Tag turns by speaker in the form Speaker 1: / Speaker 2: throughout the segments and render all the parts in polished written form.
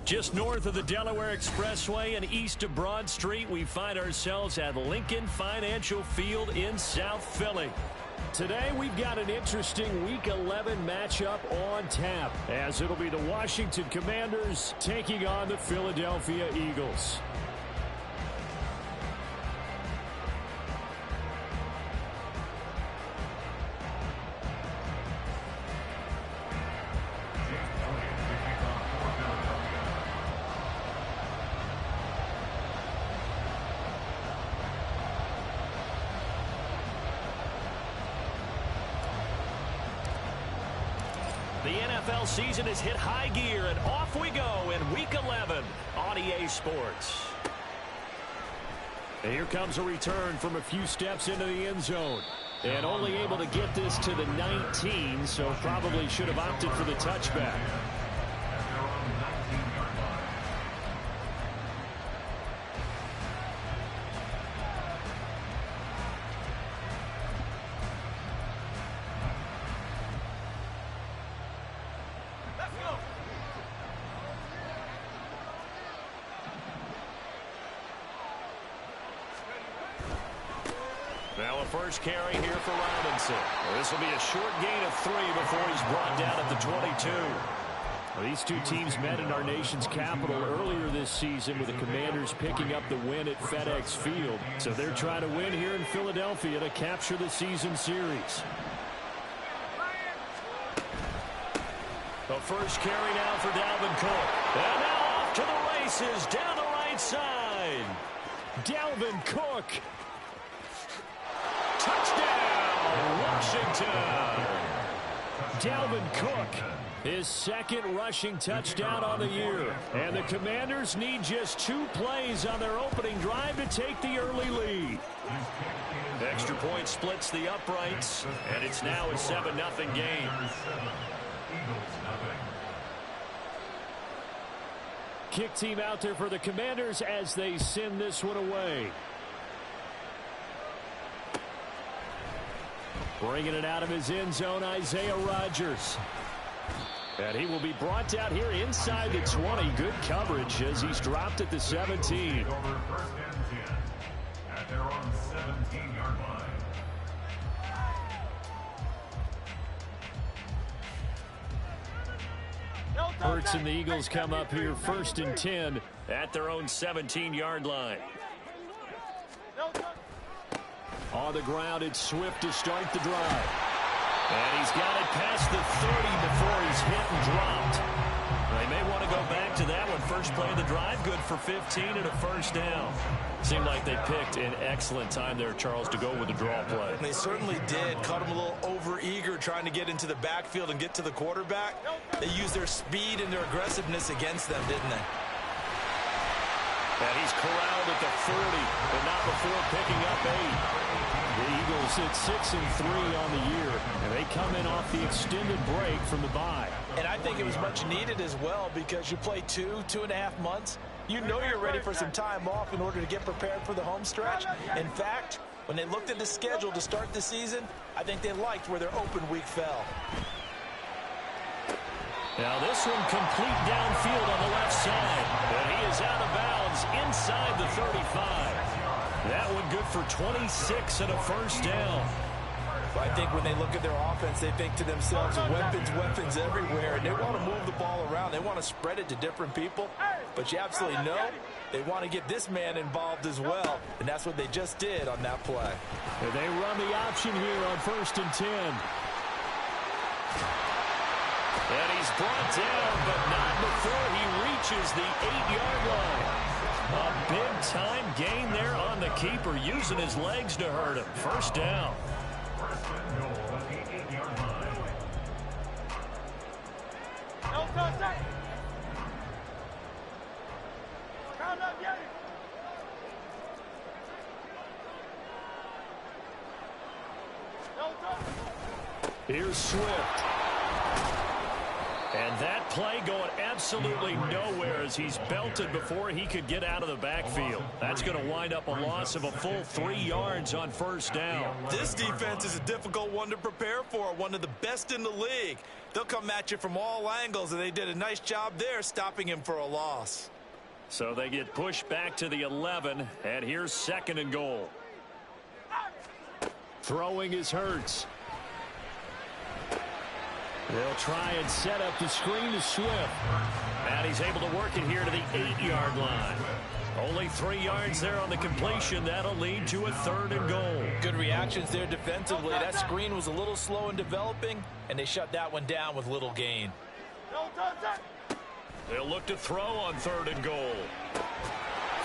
Speaker 1: Just north of the Delaware Expressway and east of Broad Street, we find ourselves at Lincoln Financial Field in South Philly. Today, we've got an interesting Week 11 matchup on tap, as it'll be the Washington Commanders taking on the Philadelphia Eagles.
Speaker 2: The NFL season has hit high gear, and off we go in Week 11 on EA Sports.
Speaker 1: And here comes a return from a few steps into the end zone. And only able to get this to the 19, so probably should have opted for the touchback.
Speaker 2: Now a first carry here for Robinson. This will be a short gain of 3 before he's brought down at the 22.
Speaker 1: Well, these two teams met in our nation's capital earlier this season with the Commanders picking up the win at FedEx Field. So they're trying to win here in Philadelphia to capture the season series.
Speaker 2: The first carry now for Dalvin Cook. And now off to the races down the right side.
Speaker 1: Dalvin Cook.
Speaker 2: Touchdown, Washington.
Speaker 1: Dalvin Cook, his second rushing touchdown on the year. And the Commanders need just 2 plays on their opening drive to take the early lead.
Speaker 2: The extra point splits the uprights, and it's now a 7-0 game.
Speaker 1: Kick team out there for the Commanders as they send this one away. Bringing it out of his end zone, Isaiah Rodgers. And he will be brought down here inside the 20. Good coverage as he's dropped at the 17.
Speaker 3: At their own 17-yard line.
Speaker 1: Hurts and the Eagles come up here 1st and 10
Speaker 2: at their own 17-yard line.
Speaker 1: On the ground, it's Swift to start the drive. And he's got it past the 30 before he's hit and dropped.
Speaker 2: They may want to go back to that one. First play of the drive, good for 15 and a first down. Seemed like they picked an excellent time there, Charles, to go with the draw play.
Speaker 4: They certainly did. Caught him a little over-eager trying to get into the backfield and get to the quarterback. They used their speed and their aggressiveness against them, didn't they?
Speaker 2: And he's corralled at the 40, but not before picking up 8.
Speaker 1: The Eagles sit 6-3 on the year, and they come in off the extended break from the bye.
Speaker 4: And I think it was much needed as well because you play 2.5 months. You know you're ready for some time off in order to get prepared for the home stretch. In fact, when they looked at the schedule to start the season, I think they liked where their open week fell.
Speaker 1: Now this one complete downfield on the left side.
Speaker 2: And he is out of bounds inside the 35.
Speaker 1: That one good for 26 and a first down.
Speaker 4: I think when they look at their offense, they think to themselves, weapons everywhere, and they want to move the ball around. They want to spread it to different people, but you absolutely know they want to get this man involved as well, and that's what they just did on that play.
Speaker 1: And they run the option here on 1st and 10.
Speaker 2: And he's brought down, but not before he reaches the 8-yard line. A big-time gain there on the keeper, using his legs to hurt him. First down.
Speaker 1: Here's Swift. And that play going absolutely nowhere as he's belted before he could get out of the backfield. That's going to wind up a loss of a full 3 yards on first down.
Speaker 4: This defense is a difficult one to prepare for, one of the best in the league. They'll come at you from all angles, and they did a nice job there stopping him for a loss.
Speaker 1: So they get pushed back to the 11, and here's 2nd and goal. Throwing is Hurts. They'll try and set up the screen to Swift. And he's able to work it here to the 8-yard line. Only 3 yards there on the completion. That'll lead to a 3rd and goal.
Speaker 4: Good reactions there defensively. That screen was a little slow in developing, and they shut that one down with little gain.
Speaker 1: They'll look to throw on 3rd and goal.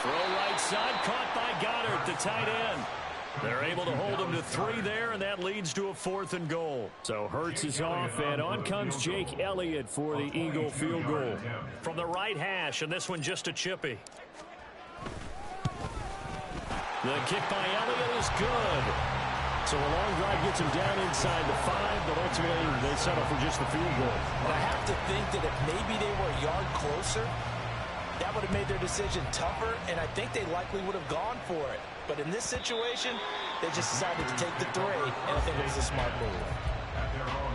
Speaker 1: Throw right side, caught by Goddard, the tight end. They're able to hold him to 3 there, and that leads to a 4th and goal. So Hurts is off, and on comes Jake Elliott for the Eagle field goal. From the right hash, and this one just a chippy. The kick by Elliott is good. So a long drive gets him down inside the 5, but ultimately they settle for just the field goal.
Speaker 4: And I have to think that if maybe they were a yard closer, that would have made their decision tougher, and I think they likely would have gone for it. But in this situation, they just decided to take the 3, and I think it was a smart move.
Speaker 3: At their own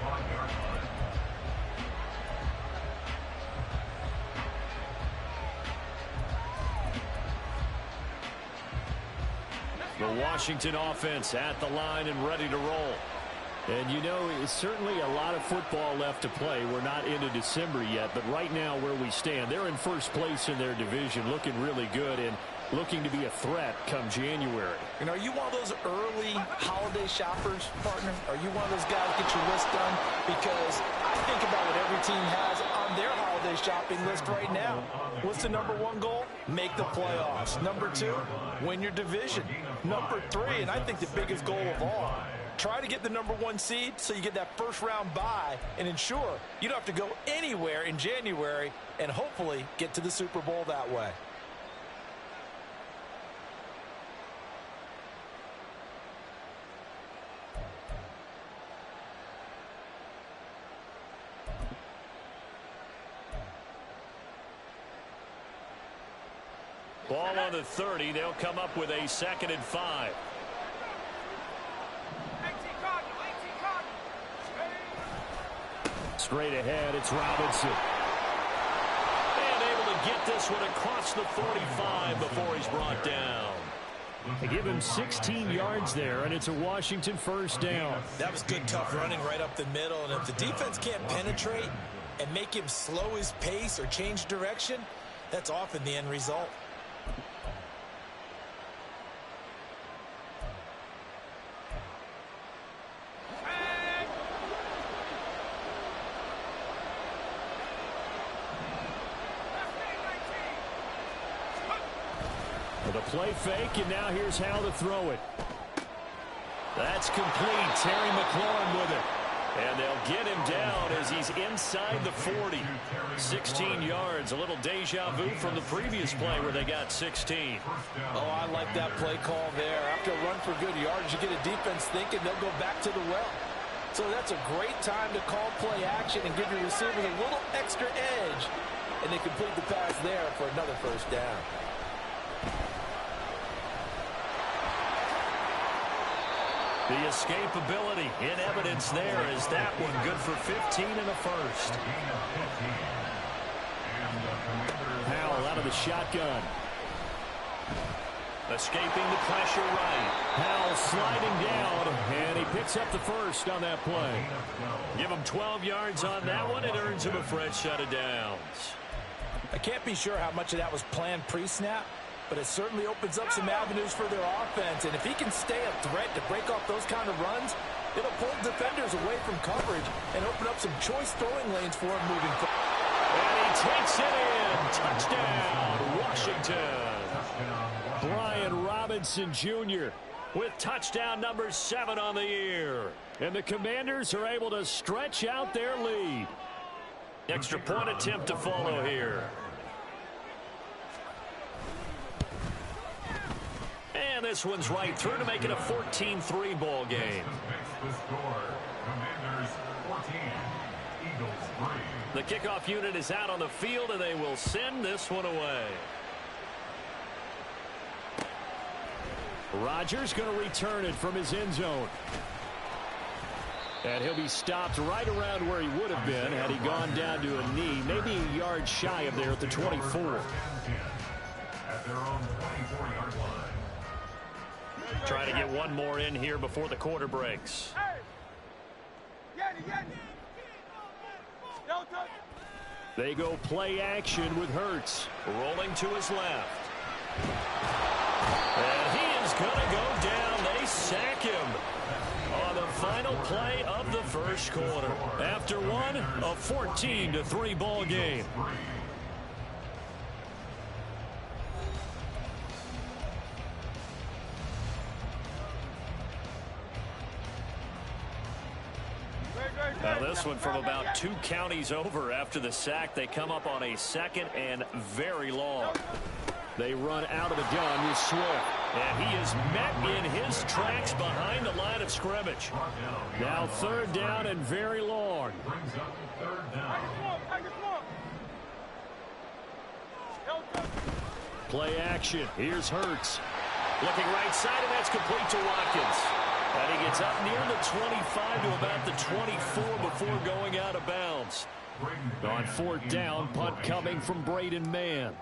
Speaker 3: 25-yard line.
Speaker 1: The Washington offense at the line and ready to roll. And, you know, it's certainly a lot of football left to play. We're not into December yet, but right now where we stand, they're in first place in their division, looking really good and looking to be a threat come January.
Speaker 4: And are you one of those early holiday shoppers, partner? Are you one of those guys get your list done? Because I think about what every team has on their holiday shopping list right now. What's the number 1 goal? Make the playoffs. Number 2, win your division. Number 3, and I think the biggest goal of all, try to get the number 1 seed so you get that first-round bye and ensure you don't have to go anywhere in January and hopefully get to the Super Bowl that way.
Speaker 1: Ball on the 30. They'll come up with a 2nd and 5. Straight ahead, it's Robinson. And able to get this one across the 45 before he's brought down. They give him 16 yards there, and it's a Washington first down.
Speaker 4: That was good, tough running right up the middle. And if the defense can't penetrate and make him slow his pace or change direction, that's often the end result.
Speaker 1: The play fake, and now here's how to throw it. That's complete. Terry McLaurin with it. And they'll get him down as he's inside the 40. 16 yards. A little deja vu from the previous play where they got 16.
Speaker 4: Oh, I like that play call there. After a run for good yards, you get a defense thinking they'll go back to the well. So that's a great time to call play action and give your receivers a little extra edge. And they complete the pass there for another first down.
Speaker 1: The escapability in evidence there is that one good for 15 and a first. Powell out of the shotgun. Escaping the pressure right. Powell sliding down, and he picks up the first on that play. Give him 12 yards on that one. It earns him a fresh set of downs.
Speaker 4: I can't be sure how much of that was planned pre-snap, but it certainly opens up some avenues for their offense. And if he can stay a threat to break off those kind of runs, it'll pull defenders away from coverage and open up some choice throwing lanes for him moving forward.
Speaker 1: And he takes it in. Touchdown, Washington. Brian Robinson Jr. with touchdown number 7 on the year. And the Commanders are able to stretch out their lead. Extra point attempt to follow here. And this one's right through to make it a 14-3 ball game.
Speaker 3: The score, Commanders 14, Eagles 3.
Speaker 1: The kickoff unit is out on the field, and they will send this one away. Rodgers going to return it from his end zone. And he'll be stopped right around where he would have been had he gone down to a knee, maybe a yard shy of there at the 24.
Speaker 3: At their own 24-yard line.
Speaker 1: Try to get one more in here before the quarter breaks. They go play action with Hurts. Rolling to his left. And he is going to go down. They sack him on the final play of the first quarter. After one, a 14-3 ball game. Now this one from about 2 counties over after the sack. They come up on a 2nd and very long. They run out of the gun with Swift. And he is met in his tracks behind the line of scrimmage. Now 3rd down and very long.
Speaker 3: Brings up 3rd down.
Speaker 1: Play action. Here's Hurts. Looking right side, and that's complete to Watkins. And he gets up near the 25 to about the 24 before going out of bounds. On 4th down, punt coming from Braden Mann.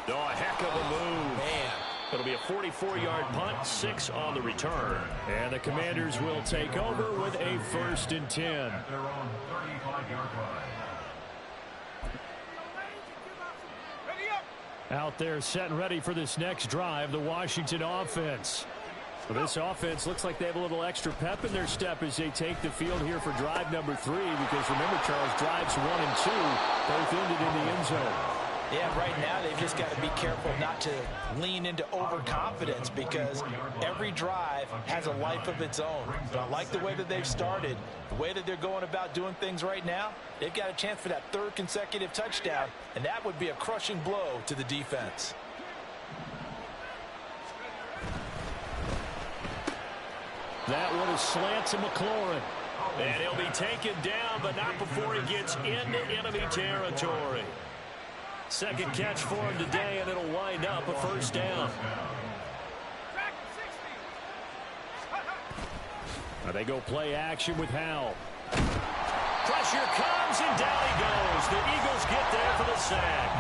Speaker 1: Oh, a heck of a move. Man. It'll be a 44-yard punt, 6 on the return. And the Commanders will take over with a 1st and 10.
Speaker 3: At their own 35-yard line.
Speaker 1: Out there set and ready for this next drive, the Washington offense. Well, this offense looks like they have a little extra pep in their step as they take the field here for drive number 3. Because remember, Charles, drives 1 and 2 both ended in the end zone.
Speaker 4: Yeah, right now they've just got to be careful not to lean into overconfidence because every drive has a life of its own. But I like the way that they've started, the way that they're going about doing things right now. They've got a chance for that 3rd consecutive touchdown, and that would be a crushing blow to the defense.
Speaker 1: That one is slant to McLaurin. And he'll be taken down, but not before he gets into enemy territory. 2nd catch for him today, and it'll wind up a 1st down. Now they go play action with Howell. Pressure comes, and down he goes. The Eagles get there for the sack.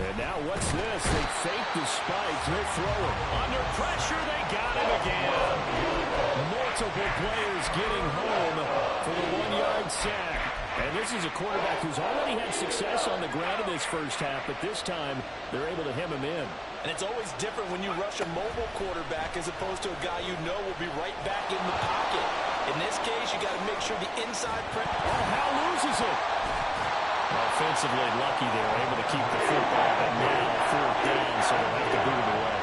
Speaker 1: And now what's this? They fake the spike. He'll throw it. Under pressure, they got him again. Multiple players getting home for the 1-yard sack. And this is a quarterback who's already had success on the ground in this first half, but this time they're able to hem him in.
Speaker 4: And it's always different when you rush a mobile quarterback as opposed to a guy you know will be right back in the pocket. In this case, you got to make sure the inside pressure.
Speaker 1: Oh, Howell loses it. Offensively lucky they're able to keep the football, but now 4th down, so they'll have to boot it away.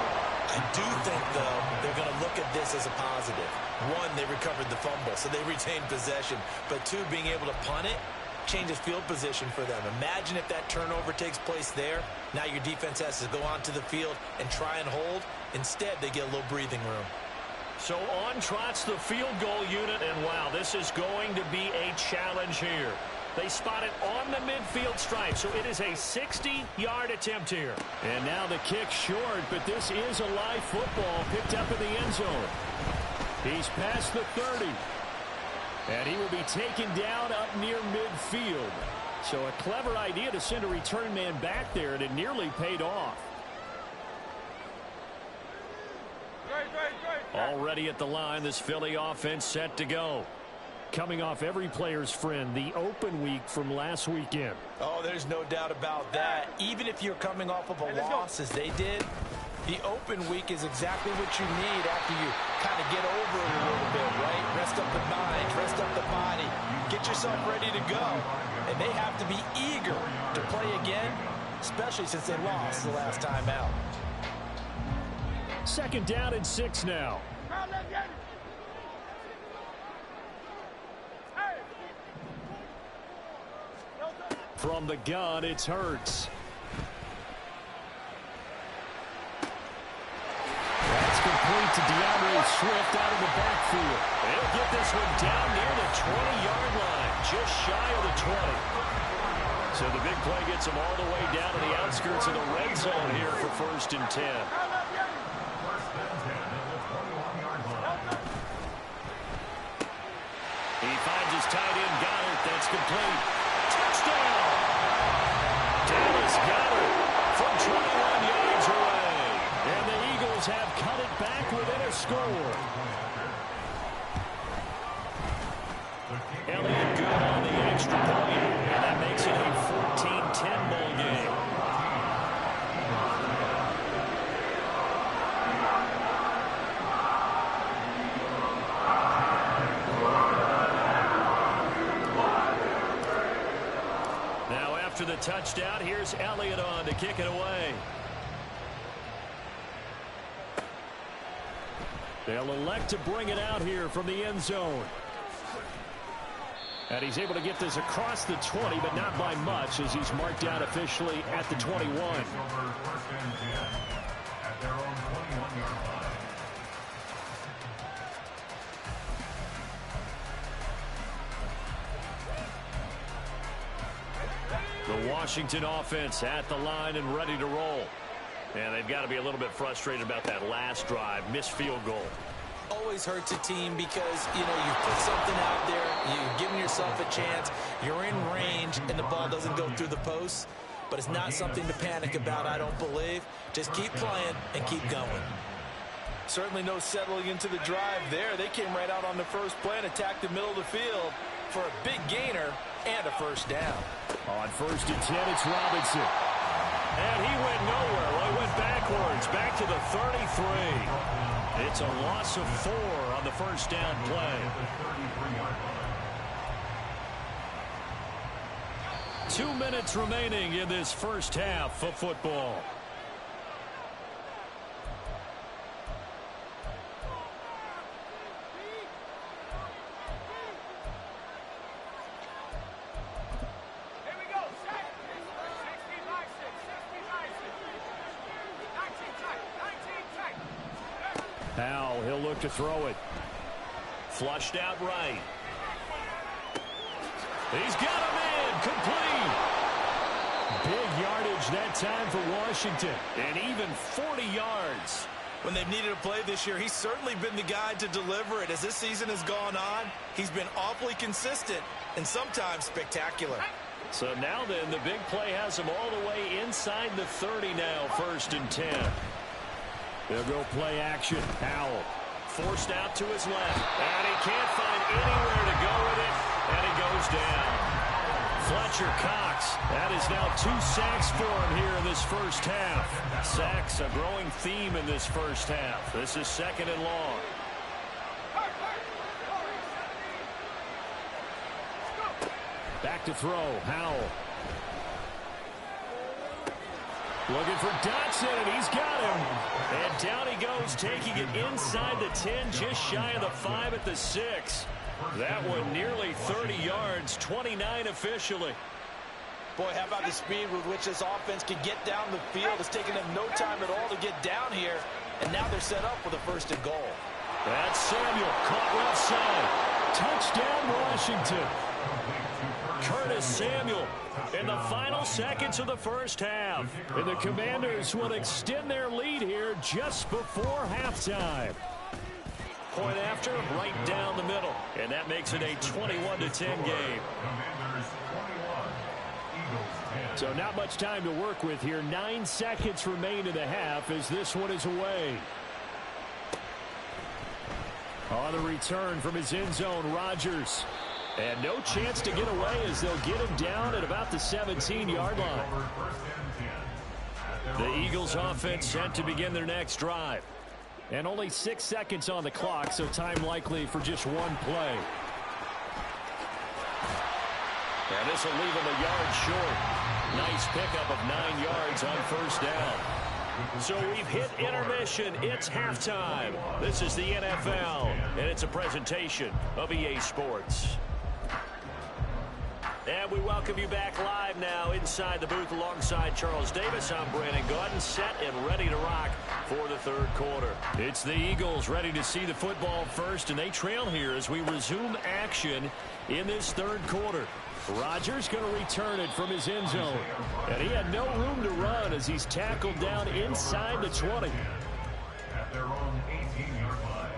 Speaker 4: I do think, though, they're going to look at this as a positive. 1, they recovered the fumble, so they retained possession. But 2, being able to punt it changes field position for them. Imagine if that turnover takes place there. Now your defense has to go onto the field and try and hold. Instead, they get a little breathing room.
Speaker 1: So on trots the field goal unit, and wow, this is going to be a challenge here. They spot it on the midfield stripe, so it is a 60-yard attempt here. And now the kick short, but this is a live football picked up in the end zone. He's past the 30. And he will be taken down up near midfield. So a clever idea to send a return man back there, and it nearly paid off. Already at the line, this Philly offense set to go. Coming off every player's friend, the open week from last weekend.
Speaker 4: Oh, there's no doubt about that. Even if you're coming off of a loss as they did, the open week is exactly what you need after you kind of get over it a little bit, right? Rest up the mind, rest up the body, get yourself ready to go. And they have to be eager to play again, especially since they lost the last time out.
Speaker 1: 2nd down and 6 now. From the gun, it's Hurts. That's complete to DeAndre Swift out of the backfield. They'll get this one down near the 20-yard line, just shy of the 20. So the big play gets them all the way down to the outskirts of the red zone here for 1st and 10. He finds his tight end, Goddard. That's complete. Touchdown! Dallas Goedert from 21 yards away. And the Eagles have cut it back within a score. Elliott good on the extra point. And that makes it a 14-10 ball game. After the touchdown, here's Elliott on to kick it away. They'll elect to bring it out here from the end zone. And he's able to get this across the 20, but not by much, as he's marked out officially at the 21. The Washington offense at the line and ready to roll. And they've got to be a little bit frustrated about that last drive, missed field goal.
Speaker 4: Always hurts a team because, you put something out there, you've given yourself a chance, you're in range, and the ball doesn't go through the post. But it's not something to panic about, I don't believe. Just keep playing and keep going. Certainly no settling into the drive there. They came right out on the first play and attacked the middle of the field for a big gainer and a first down.
Speaker 1: On 1st and 10, it's Robinson. And he went nowhere. Well, he went backwards, back to the 33. It's a loss of 4 on the first down play. 2 minutes remaining in this first half of football. Now he'll look to throw it. Flushed out right. He's got him in. Complete. Big yardage that time for Washington. And even 40 yards.
Speaker 4: When they've needed a play this year, he's certainly been the guy to deliver it. As this season has gone on, he's been awfully consistent and sometimes spectacular.
Speaker 1: So now then, the big play has him all the way inside the 30 now, 1st and 10. They'll go play action. Howell forced out to his left. And he can't find anywhere to go with it. And he goes down. Fletcher Cox. That is now 2 sacks for him here in this first half. Sacks, a growing theme in this first half. This is 2nd and long. Back to throw. Howell. Looking for Dotson, and he's got him. And down he goes, taking it inside the 10, just shy of the 5 at the 6. That one nearly 30 yards, 29 officially.
Speaker 4: Boy, how about the speed with which this offense can get down the field? It's taken them no time at all to get down here, and now they're set up with a 1st and goal.
Speaker 1: That's Samuel, caught left side. Touchdown, Washington. Curtis Samuel in the final seconds of the first half. And the Commanders will extend their lead here just before halftime. Point after, right down the middle. And that makes it a 21-10 game. So not much time to work with here. 9 seconds remain in the half as this one is away. On the return from his end zone, Rodgers. And no chance to get away as they'll get him down at about the 17-yard line. The Eagles offense set to begin their next drive. And only 6 seconds on the clock, so time likely for just one play. And this will leave him a yard short. Nice pickup of 9 yards on first down. So we've hit intermission. It's halftime. This is the NFL, and it's a presentation of EA Sports. And we welcome you back live now inside the booth alongside Charles Davis. I'm Brandon Gaudin, set and ready to rock for the third quarter. It's the Eagles ready to see the football first, and they trail here as we resume action in this third quarter. Rodgers going to return it from his end zone. And he had no room to run as he's tackled down inside the 20.
Speaker 3: At their own 18-yard line.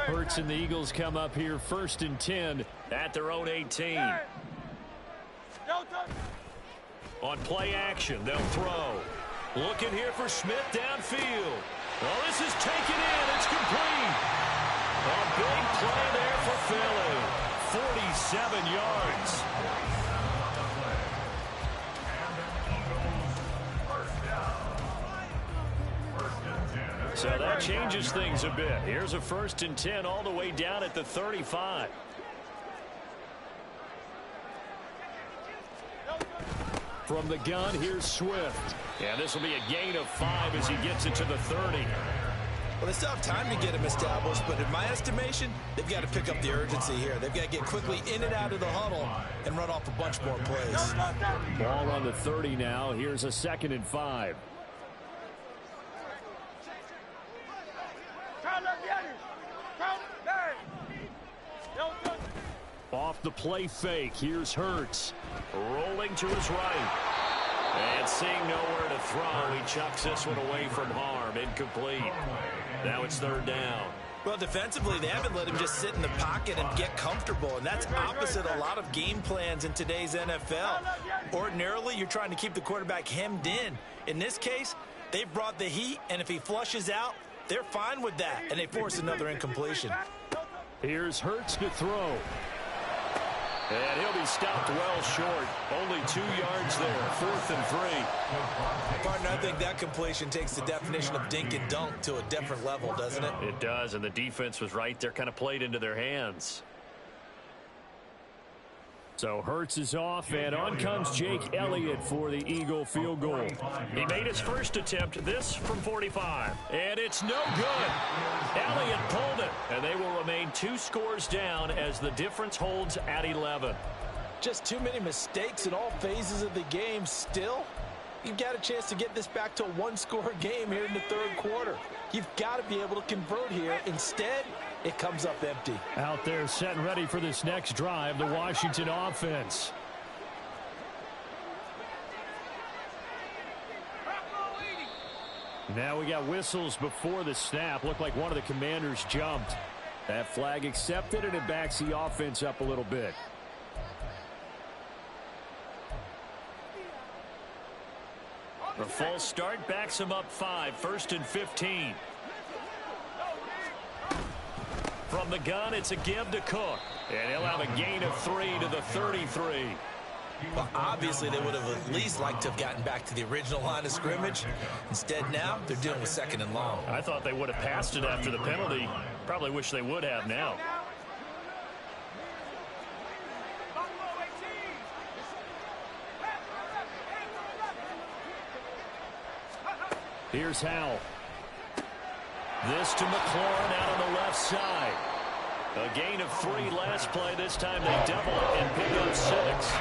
Speaker 1: Hurts and the Eagles come up here 1st and 10 at their own 18. On play action, they'll throw. Looking here for Smith downfield. Well, this is taken in. It's complete. A big play there for Philly. 47 yards. So that changes things a bit. Here's a 1st and 10 all the way down at the 35. From the gun, here's Swift. And this will be a gain of 5 as he gets it to the 30.
Speaker 4: Well, they still have time to get him established, but in my estimation, they've got to pick up the urgency here. They've got to get quickly in and out of the huddle and run off a bunch more plays.
Speaker 1: Ball on the 30 now. Here's a 2nd and 5. Off the play fake. Here's Hurts. Rolling to his right. And seeing nowhere to throw, he chucks this one away from harm. Incomplete. Now it's 3rd down.
Speaker 4: Well, defensively, they haven't let him just sit in the pocket and get comfortable, and that's opposite a lot of game plans in today's NFL. Ordinarily, you're trying to keep the quarterback hemmed in. In this case, they've brought the heat, and if he flushes out, they're fine with that, and they force another incompletion.
Speaker 1: Here's Hurts to throw. And he'll be stopped well short. Only 2 yards there. 4th and 3.
Speaker 4: Partner, I think that completion takes the definition of dink and dunk to a different level, doesn't it?
Speaker 1: It does, and the defense was right there, kind of played into their hands. So Hurts is off, and on comes Jake Elliott for the Eagle field goal. He made his first attempt, this from 45. And it's no good. Elliott pulled it, and they will remain 2 scores down as the difference holds at 11.
Speaker 4: Just too many mistakes in all phases of the game. Still, you've got a chance to get this back to a 1-score game here in the third quarter. You've got to be able to convert here. Instead, it comes up empty.
Speaker 1: Out there set and ready for this next drive, the Washington offense. Now we got whistles before the snap. Looked like one of the Commanders jumped. That flag accepted, and it backs the offense up a little bit. The false start backs him up 5, 1st and 15. From the gun, it's a give to Cook. And he'll have a gain of 3 to the 33.
Speaker 4: Well, obviously, they would have at least liked to have gotten back to the original line of scrimmage. Instead, now, they're dealing with 2nd and long.
Speaker 1: I thought they would have passed it after the penalty. Probably wish they would have now. Here's Howell. This to McLaurin out on the left side. A gain of 3 last play. This time they double it and pick up 6.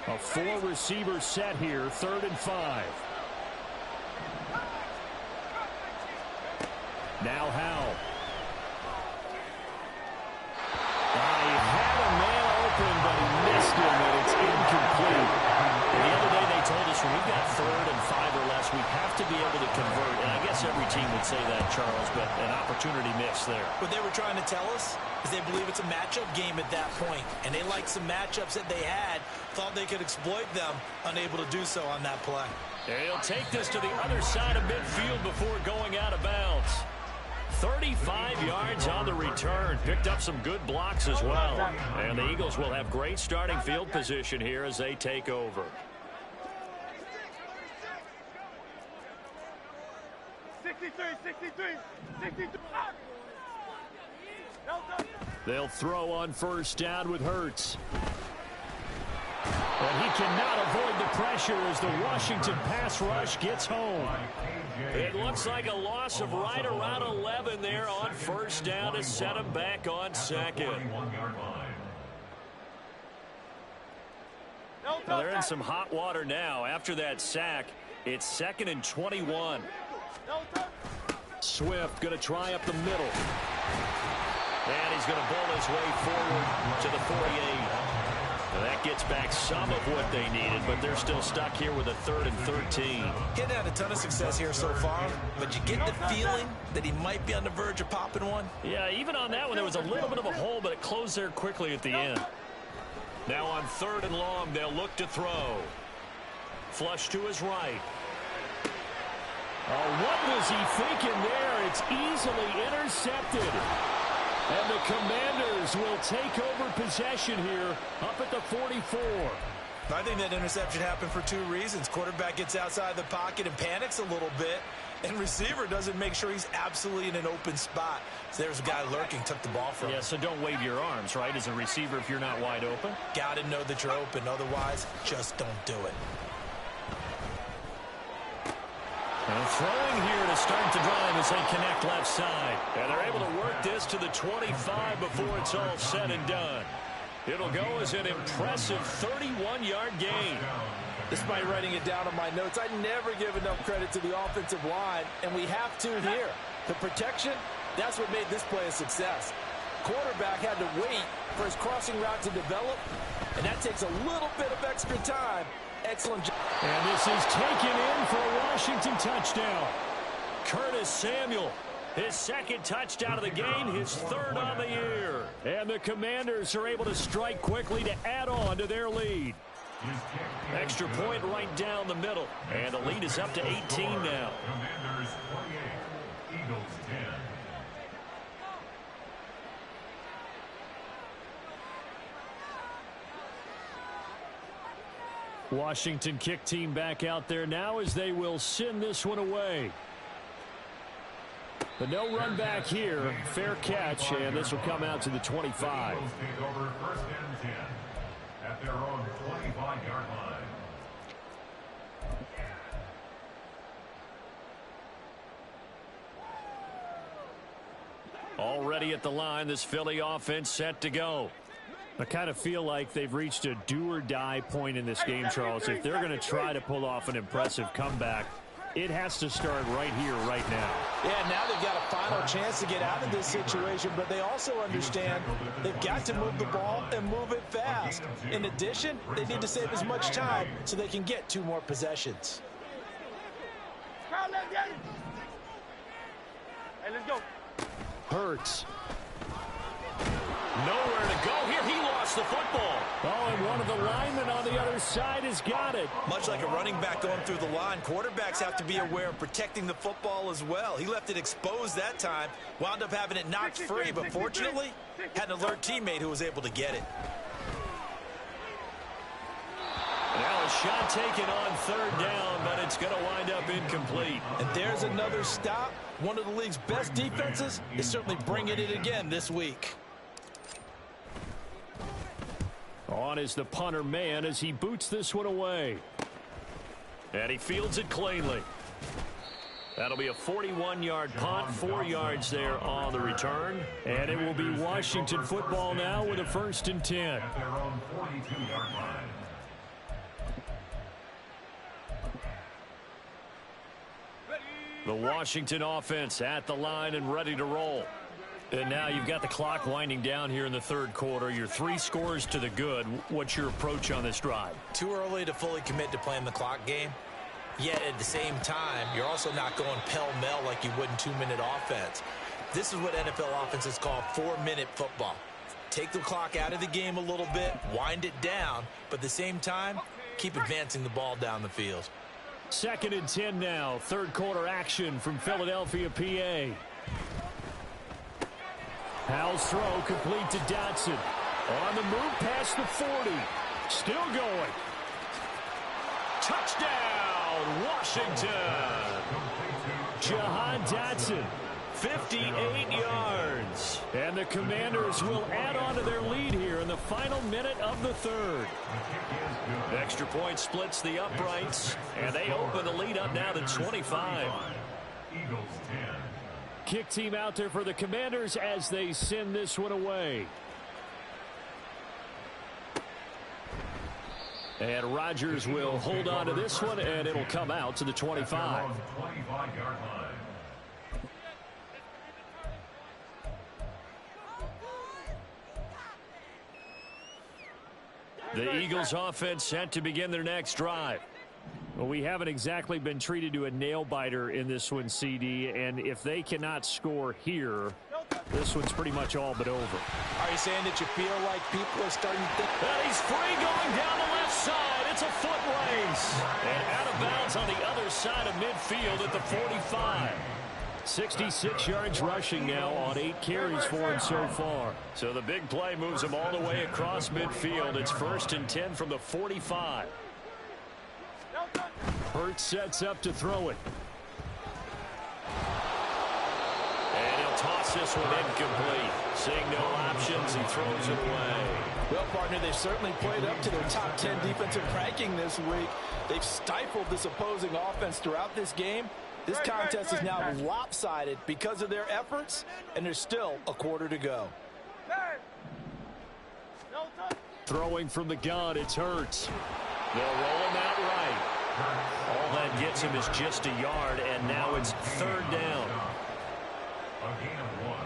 Speaker 1: A 4-receiver set here, 3rd and 5. Now Howell. He had a man open, but he missed him, and it's incomplete. And the other day they told us when we've got 3rd and 5 or less, we have to be able to convert. And I guess every team would say that, Charles, but an opportunity missed there.
Speaker 4: What they were trying to tell us is they believe it's a matchup game at that point, and they liked some matchups that they had, thought they could exploit them, unable to do so on that play.
Speaker 1: And he'll take this to the other side of midfield before going out of bounds. 35 yards on the return. Picked up some good blocks as well. And the Eagles will have great starting field position here as they take over.
Speaker 5: 63.
Speaker 1: They'll throw on 1st down with Hurts. And he cannot avoid the pressure as the Washington pass rush gets home.
Speaker 2: It looks like a loss of right around 11 there on first down to set him back on second.
Speaker 1: Well, they're in some hot water now. After that sack, it's 2nd and 21. Swift going to try up the middle. And he's going to bowl his way forward to the 48. That gets back some of what they needed, but they're still stuck here with a 3rd and 13.
Speaker 4: Getting had a ton of success here so far, but you get the feeling that he might be on the verge of popping one.
Speaker 1: Yeah, even on that one, there was a little bit of a hole, but it closed there quickly at the end.
Speaker 2: Now on 3rd and long, they'll look to throw. Flush to his right.
Speaker 1: Oh, what was he thinking there? It's easily intercepted. And the Commanders will take over possession here up at the 44.
Speaker 4: I think that interception happened for 2 reasons. Quarterback gets outside the pocket and panics a little bit, and receiver doesn't make sure he's absolutely in an open spot. So there's a guy lurking, took the ball from him.
Speaker 1: Yeah, so don't wave your arms, right, as a receiver if you're not wide open.
Speaker 4: Got to know that you're open. Otherwise, just don't do it.
Speaker 1: And throwing here to start the drive as they connect left side.
Speaker 2: And they're able to work this to the 25 before it's all said and done. It'll go as an impressive 31-yard gain.
Speaker 4: Despite writing it down on my notes, I never give enough credit to the offensive line, and we have to here. The protection, that's what made this play a success. Quarterback had to wait for his crossing route to develop, and that takes a little bit of extra time. Excellent job.
Speaker 1: And this is taken in for a Washington touchdown.
Speaker 2: Curtis Samuel, his 2nd touchdown of the game, his 3rd on the year.
Speaker 1: And the Commanders are able to strike quickly to add on to their lead.
Speaker 2: Extra point right down the middle. And the lead is up to 18 now.
Speaker 3: Commanders 28, Eagles 10.
Speaker 1: Washington kick team back out there now as they will send this one away. But no run back here. Fair catch, and this will come out to the 25.
Speaker 3: Eagles take over 1st and 10 at their own 25-yard line.
Speaker 2: Already at the line, this Philly offense set to go.
Speaker 1: I kind of feel like they've reached a do-or-die point in this game, Charles. If they're going to try to pull off an impressive comeback, it has to start right here, right now.
Speaker 4: Yeah, now they've got a final chance to get out of this situation, but they also understand they've got to move the ball and move it fast. In addition, they need to save as much time so they can get 2 more possessions.
Speaker 5: Hey, let's go.
Speaker 1: Hurts.
Speaker 2: Nowhere to go here. He lost the football.
Speaker 1: Oh, and one of the linemen on the other side has got it.
Speaker 4: Much like a running back going through the line, quarterbacks have to be aware of protecting the football as well. He left it exposed that time, wound up having it knocked free, but fortunately, had an alert teammate who was able to get it.
Speaker 2: Now a shot taken on 3rd down, but it's going to wind up incomplete.
Speaker 4: And there's another stop. One of the league's best defenses is certainly bringing it again this week.
Speaker 1: On is the punter man as he boots this one away.
Speaker 2: And he fields it cleanly. That'll be a 41-yard punt, 4 yards there on the return.
Speaker 1: And it will be Washington football now with a 1st and 10.
Speaker 3: At their own 42-yard line.
Speaker 1: The Washington offense at the line and ready to roll. And now you've got the clock winding down here in the 3rd quarter. You're 3 scores to the good. What's your approach on this drive?
Speaker 4: Too early to fully commit to playing the clock game. Yet at the same time, you're also not going pell-mell like you would in 2-minute offense. This is what NFL offenses call 4-minute football. Take the clock out of the game a little bit, wind it down, but at the same time, keep advancing the ball down the field.
Speaker 1: 2nd and 10 now. 3rd quarter action from Philadelphia, PA. Howell's throw complete to Dotson. On the move past the 40. Still going.
Speaker 2: Touchdown, Washington.
Speaker 1: Jahan Dotson. 58 yards. And the Commanders will add on to their lead here in the final minute of the third. Extra point splits the uprights, and they open the lead up now to 25.
Speaker 3: Eagles 10.
Speaker 1: Kick team out there for the Commanders as they send this one away. And Rodgers will hold on to this one, and it'll come out to the 25.
Speaker 3: 25-yard line.
Speaker 1: The Eagles offense set to begin their next drive. Well, we haven't exactly been treated to a nail-biter in this one, CD, and if they cannot score here, this one's pretty much all but over.
Speaker 4: Are you saying that you feel like people are starting to think?
Speaker 1: And he's free going down the left side. It's a foot race. And out of bounds on the other side of midfield at the 45. 66 yards rushing now on 8 carries for him so far. So the big play moves him all the way across midfield. It's 1st and 10 from the 45. Hurts sets up to throw it. And he'll toss this one incomplete. Seeing no options, he throws it away.
Speaker 4: Well, partner, they've certainly played up to their top 10 defensive ranking this week. They've stifled this opposing offense throughout this game. This contest is now lopsided because of their efforts, and there's still a quarter to go.
Speaker 1: Throwing from the gun, it's Hurts. They'll roll him out right. All that gets him is just a yard, and now it's 3rd down.
Speaker 3: A gain of 1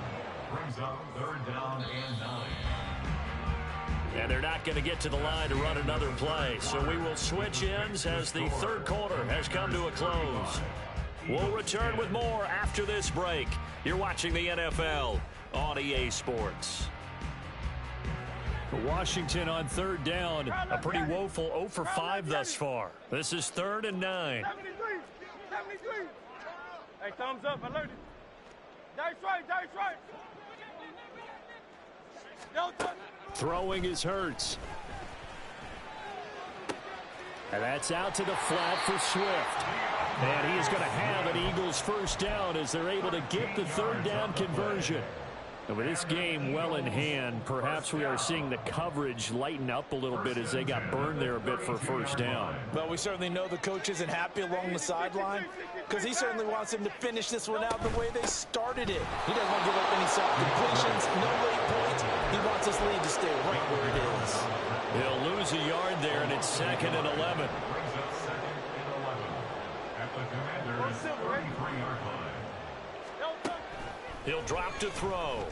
Speaker 3: brings up 3rd down and 9.
Speaker 1: And they're not going to get to the line to run another play, so we will switch ends as the third quarter has come to a close. We'll return with more after this break. You're watching the NFL on EA Sports. Washington on 3rd down. A pretty woeful 0 for 5 thus far. This is 3rd and 9.
Speaker 5: 73. Hey, thumbs up. I learned it. That's right.
Speaker 1: Throwing is Hurts. And that's out to the flat for Swift. And he is going to have an Eagles 1st down as they're able to get the 3rd down conversion. And with this game well in hand, perhaps we are seeing the coverage lighten up a little bit as they got burned there a bit for 1st down.
Speaker 4: Well, we certainly know the coach isn't happy along the sideline because he certainly wants them to finish this one out the way they started it. He doesn't want to give up any soft completions, no late points. He wants his lead to stay right where it is.
Speaker 1: He'll lose a yard there, and it's 2nd and 11.
Speaker 3: Brings up 2nd and 11 at the Commanders' 33-yard line.
Speaker 1: He'll drop to throw.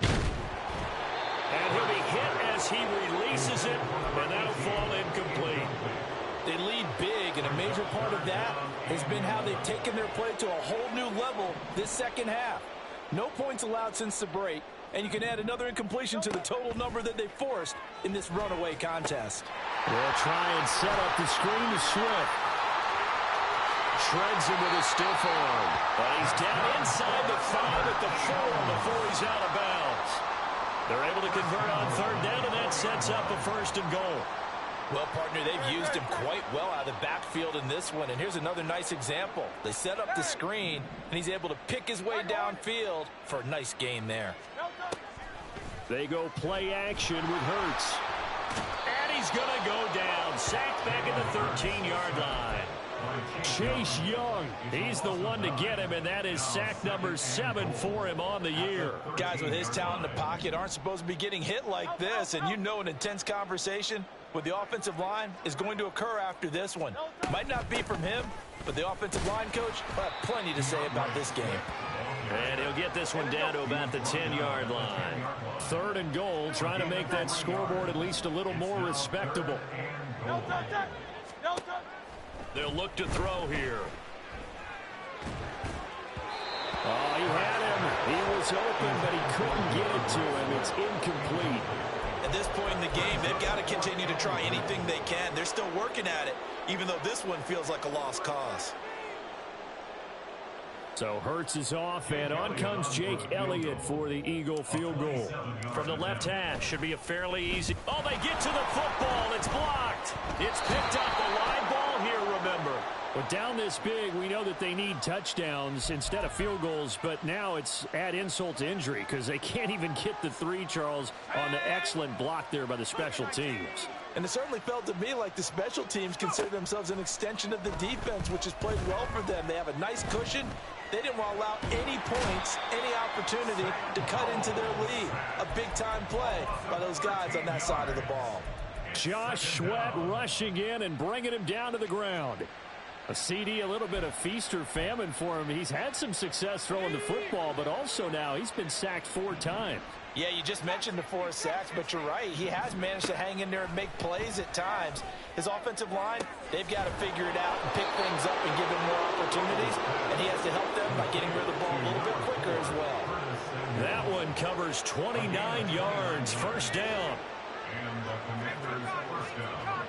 Speaker 1: And he'll be hit as he releases it, and that'll fall incomplete.
Speaker 4: They lead big, and a major part of that has been how they've taken their play to a whole new level this second half. No points allowed since the break, and you can add another incompletion to the total number that they forced in this runaway contest.
Speaker 1: They'll try and set up the screen to Swift. Shreds him with a stiff arm. But he's down inside the 5 at the 4 before he's out of bounds. They're able to convert on 3rd down, and that sets up a 1st and goal.
Speaker 4: Well, partner, they've used him quite well out of the backfield in this one. And here's another nice example. They set up the screen, and he's able to pick his way downfield for a nice gain there.
Speaker 1: They go play action with Hurts. And he's going to go down. Sacked back at the 13-yard line. Chase Young, he's the one to get him, and that is sack number 7 for him on the year.
Speaker 4: Guys with his talent in the pocket aren't supposed to be getting hit like this, and you know an intense conversation with the offensive line is going to occur after this one. Might not be from him, but the offensive line coach will have plenty to say about this game.
Speaker 1: And he'll get this one down to about the 10-yard line. 3rd and goal, trying to make that scoreboard at least a little more respectable. They'll look to throw here. Oh, he had him. He was open, but he couldn't get it to him. It's incomplete.
Speaker 4: At this point in the game, they've got to continue to try anything they can. They're still working at it, even though this one feels like a lost cause.
Speaker 1: So Hurts is off, and on comes Jake Elliott for the Eagle field goal. From the left hash, should be a fairly easy. Oh, they get to the football. It's blocked. It's picked up. The live ball here, remember. But down this big, we know that they need touchdowns instead of field goals, but now it's add insult to injury because they can't even get the 3, Charles, on the excellent block there by the special teams.
Speaker 4: And it certainly felt to me like the special teams consider themselves an extension of the defense, which has played well for them. They have a nice cushion. They didn't want to allow any points, any opportunity to cut into their lead. A big-time play by those guys on that side of the ball.
Speaker 1: Josh Sweat rushing in and bringing him down to the ground. A CD, a little bit of feast or famine for him. He's had some success throwing the football, but also now he's been sacked 4 times.
Speaker 4: Yeah, you just mentioned the 4 sacks, but you're right. He has managed to hang in there and make plays at times. His offensive line, they've got to figure it out and pick things up and give him more opportunities, and he has to help them by getting rid of the ball a little bit quicker as well.
Speaker 1: That one covers 29 yards, first down.
Speaker 3: And the Commanders' first down.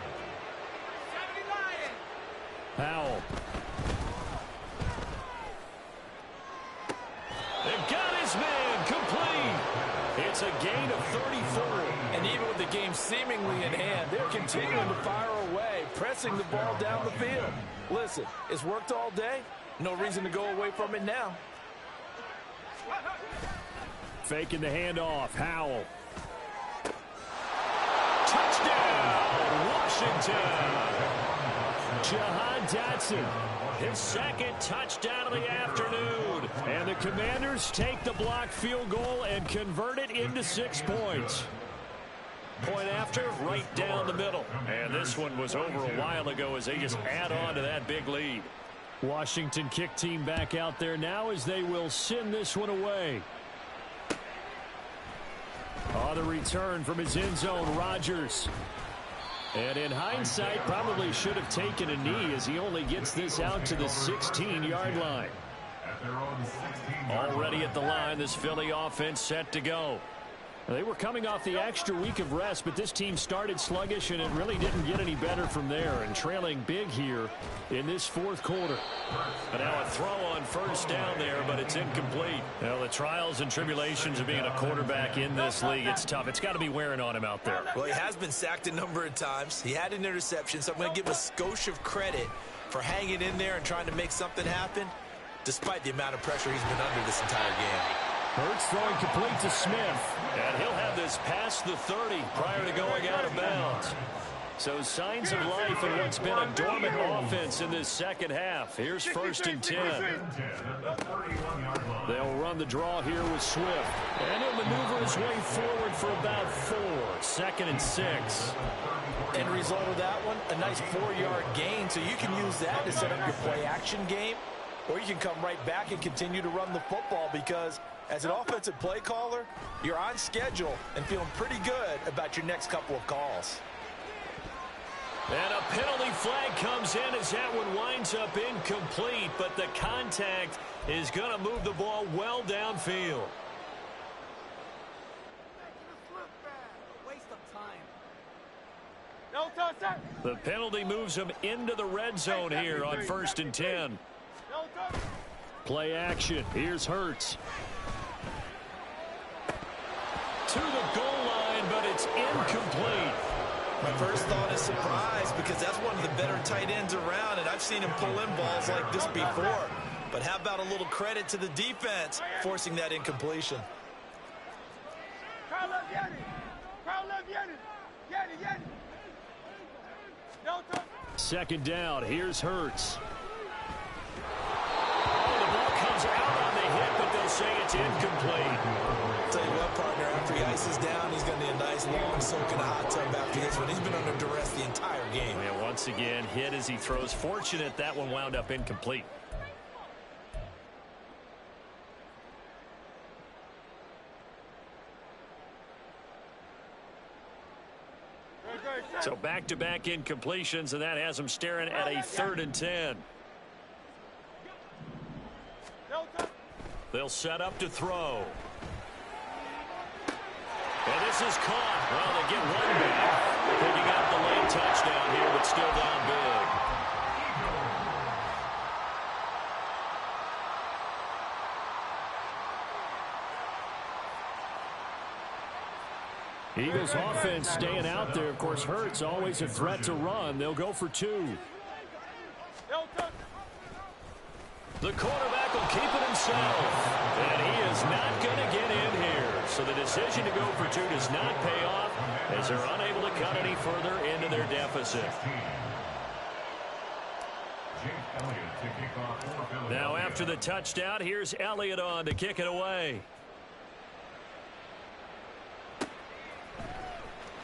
Speaker 1: Powell. They've got his man complete. It's a gain of 34.
Speaker 4: And even with the game seemingly in hand, they're continuing to fire away, pressing the ball down the field. Listen, it's worked all day. No reason to go away from it now.
Speaker 1: Faking the handoff. Howell. Touchdown, Washington. Jahan Dotson, his second touchdown of the afternoon. And the Commanders take the blocked field goal and convert it into 6 points. Point after, right down the middle. And this one was over a while ago as they just add on to that big lead. Washington kick team back out there now as they will send this one away. On the return from his end zone, Rodgers. And in hindsight, probably should have taken a knee as he only gets this out to the 16-yard line. Already at the line, this Philly offense set to go. They were coming off the extra week of rest, but this team started sluggish, and it really didn't get any better from there, and trailing big here in this 4th quarter. And now a throw on first down there, but it's incomplete. Well, the trials and tribulations of being a quarterback in this league, it's tough. It's got to be wearing on him out there.
Speaker 4: Well, he has been sacked a number of times. He had an interception, so I'm going to give him a skosh of credit for hanging in there and trying to make something happen, despite the amount of pressure he's been under this entire game.
Speaker 1: Hurts throwing complete to Smith. And he'll have this past the 30 prior to going out of bounds. So signs of life in what's been a dormant offense in this second half. Here's 1st and 10. They'll run the draw here with Swift. And he'll maneuver his way forward for about 4. 2nd and 6.
Speaker 4: End result of that one, a nice 4-yard gain. So you can use that to set up your play-action game. Or you can come right back and continue to run the football because as an offensive play caller, you're on schedule and feeling pretty good about your next couple of calls.
Speaker 1: And a penalty flag comes in as that one winds up incomplete, but the contact is going to move the ball well downfield. The penalty moves him into the red zone here on 1st and 10. Play action. Here's Hurts. To the goal line, but it's incomplete.
Speaker 4: My first thought is surprise because that's one of the better tight ends around, and I've seen him pull in balls like this before. But how about a little credit to the defense forcing that incompletion?
Speaker 1: Second down. Here's Hurts. Oh, the ball comes out on the hit, but they'll say it's incomplete.
Speaker 4: Tell you what, partner, after he ices down, he's going to need a nice long soak in a hot tub after this one. He's been under duress the entire game.
Speaker 1: And once again, hit as he throws. Fortunate that one wound up incomplete. So back-to-back incompletions, and that has him staring at a 3rd and 10. They'll set up to throw. And this is caught. Well, they get one back. Picking up the late touchdown here, but still down big. Eagles offense staying out there. Of course, Hurts always a threat to run. They'll go for 2. quarterback will keep it himself. And he is not going to get in here. So the decision to go for two does not pay off as they're unable to cut any further into their deficit. Now after the touchdown, here's Elliott on to kick it away.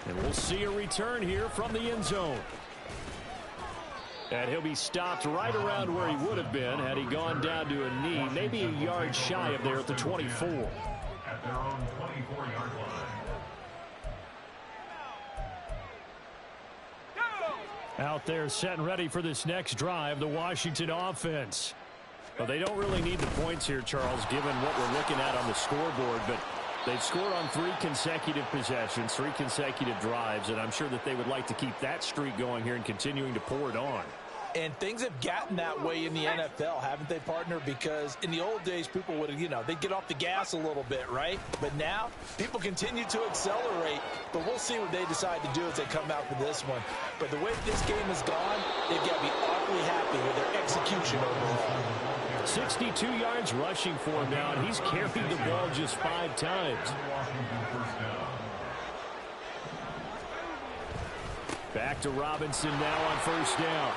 Speaker 1: And we'll see a return here from the end zone. And he'll be stopped right around where he would have been had he gone down to a knee, maybe a yard shy of there at the 24.
Speaker 3: At their own 24-yard line.
Speaker 1: Out there set and ready for this next drive, the Washington offense. Well, they don't really need the points here, Charles, given what we're looking at on the scoreboard, but they've scored on 3 consecutive possessions, 3 consecutive drives, and I'm sure that they would like to keep that streak going here and continuing to pour it on.
Speaker 4: And things have gotten that way in the NFL, haven't they, partner? Because in the old days, people would have, they'd get off the gas a little bit, right? But now, people continue to accelerate. But we'll see what they decide to do as they come out for this one. But the way this game has gone, they've got to be awfully happy with their execution overall.
Speaker 1: 62 yards rushing for him now, and he's carried the ball just 5 times. Back to Robinson now on first down.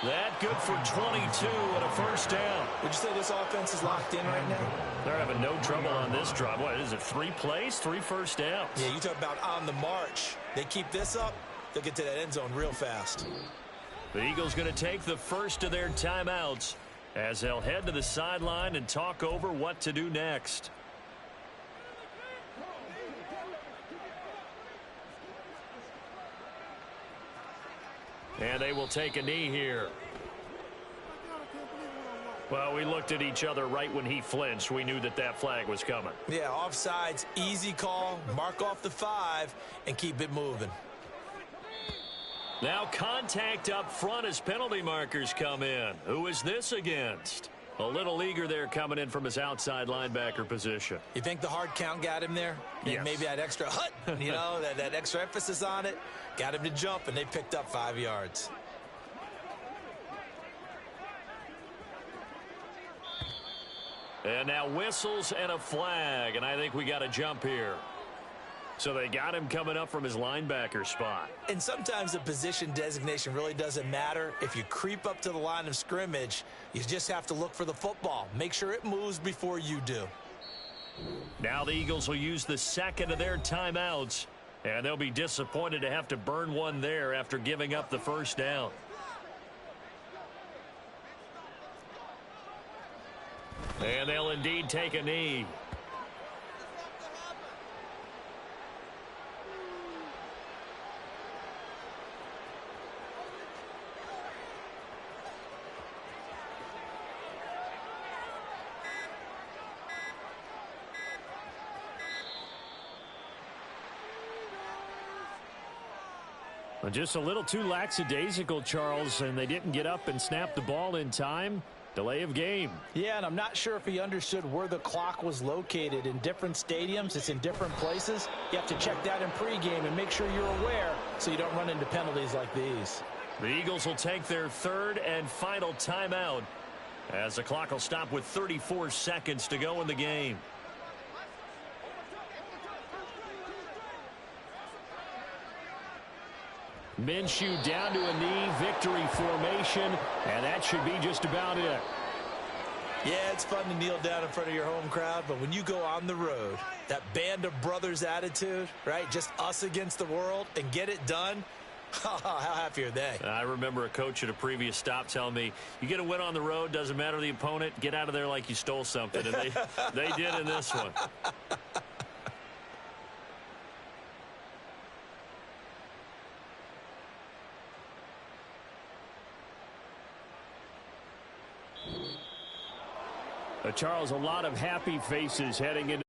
Speaker 1: That good for 22 and a first down.
Speaker 4: Would you say this offense is locked in right now?
Speaker 1: They're having no trouble on this drive. What is it, 3 plays, 3 first downs?
Speaker 4: Yeah, you talk about on the march. They keep this up, they'll get to that end zone real fast.
Speaker 1: The Eagles going to take the first of their timeouts as they'll head to the sideline and talk over what to do next. And they will take a knee here. Well, we looked at each other right when he flinched. We knew that that flag was coming.
Speaker 4: Yeah, offsides, easy call, mark off the 5, and keep it moving.
Speaker 1: Now contact up front as penalty markers come in. Who is this against? A little eager there coming in from his outside linebacker position.
Speaker 4: You think the hard count got him there?
Speaker 1: Yes.
Speaker 4: Maybe that extra hut, that extra emphasis on it, got him to jump, and they picked up 5 yards.
Speaker 1: And now whistles and a flag, and I think we got a jump here. So they got him coming up from his linebacker spot.
Speaker 4: And sometimes the position designation really doesn't matter. If you creep up to the line of scrimmage, you just have to look for the football. Make sure it moves before you do.
Speaker 1: Now the Eagles will use the second of their timeouts, and they'll be disappointed to have to burn one there after giving up the first down. And they'll indeed take a knee. Just a little too lackadaisical, Charles, and they didn't get up and snap the ball in time. Delay of game.
Speaker 6: Yeah, and I'm not sure if he understood where the clock was located. In different stadiums, it's in different places. You have to check that in pregame and make sure you're aware so you don't run into penalties like these.
Speaker 1: The Eagles will take their third and final timeout as the clock will stop with 34 seconds to go in the game. Minshew down to a knee, victory formation, and that should be just about it.
Speaker 4: Yeah, it's fun to kneel down in front of your home crowd, but when you go on the road, that band of brothers attitude, right, just us against the world, and get it done, how happy are they?
Speaker 1: I remember a coach at a previous stop telling me, you get a win on the road, doesn't matter the opponent, get out of there like you stole something, and they did in this one. Charles, a lot of happy faces heading into